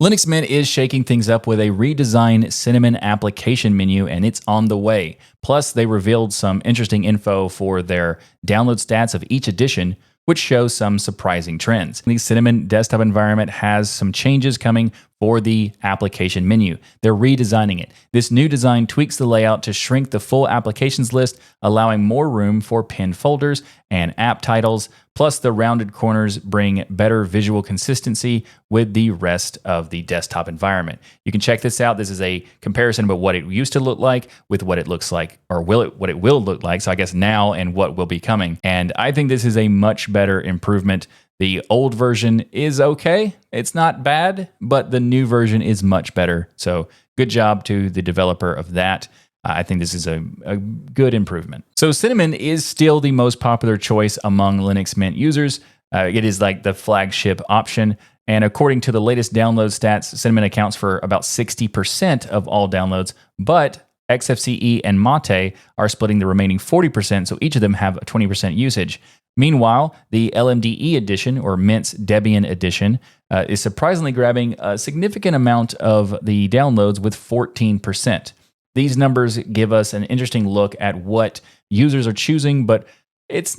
Linux Mint is shaking things up with a redesigned Cinnamon application menu, and it's on the way. Plus, they revealed some interesting info for their download stats of each edition, which shows some surprising trends. The Cinnamon desktop environment has some changes coming for the application menu. They're redesigning it. This new design tweaks the layout to shrink the full applications list, allowing more room for pinned folders and app titles. Plus, the rounded corners bring better visual consistency with the rest of the desktop environment. You can check this out. This is a comparison of what it used to look like with what it looks like, or what it will look like. So I guess now and what will be coming. And I think this is a much better improvement. The old version is okay. It's not bad, but the new version is much better. So good job to the developer of that. I think this is a good improvement. So Cinnamon is still the most popular choice among Linux Mint users. It is like the flagship option. And according to the latest download stats, Cinnamon accounts for about 60% of all downloads, but XFCE and Mate are splitting the remaining 40%, so each of them have a 20% usage. Meanwhile, the LMDE edition, or Mint's Debian edition, is surprisingly grabbing a significant amount of the downloads with 14%. These numbers give us an interesting look at what users are choosing, but these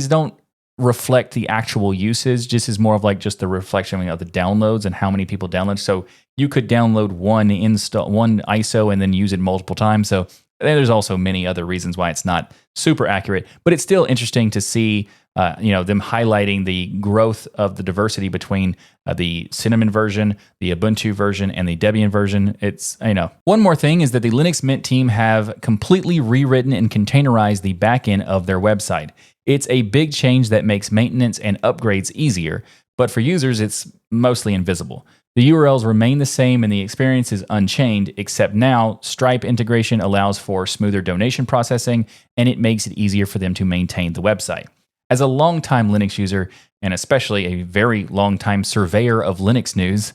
don't reflect the actual usage. This is more of like just the reflection of the downloads and how many people download. So you could download one ISO and then use it multiple times. So there's also many other reasons why it's not super accurate, but it's still interesting to see them highlighting the growth of the diversity between the Cinnamon version, the Ubuntu version, and the Debian version. It's, One more thing is that the Linux Mint team have completely rewritten and containerized the backend of their website. It's a big change that makes maintenance and upgrades easier, but for users, it's mostly invisible. The URLs remain the same and the experience is unchanged, except now Stripe integration allows for smoother donation processing, and it makes it easier for them to maintain the website. As a longtime Linux user, and especially a very long-time surveyor of Linux news,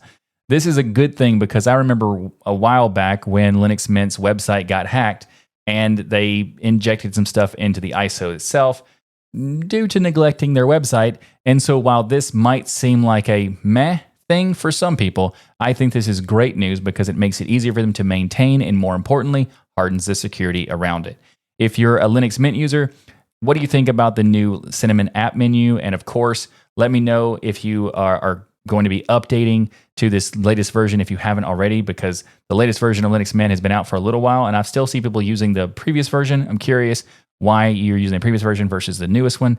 this is a good thing because I remember a while back when Linux Mint's website got hacked and they injected some stuff into the ISO itself due to neglecting their website. And so while this might seem like a meh thing for some people, I think this is great news because it makes it easier for them to maintain and, more importantly, hardens the security around it. If you're a Linux Mint user, what do you think about the new Cinnamon app menu? And of course, let me know if you are going to be updating to this latest version if you haven't already, because the latest version of Linux Mint has been out for a little while, and I still see people using the previous version. I'm curious why you're using the previous version versus the newest one.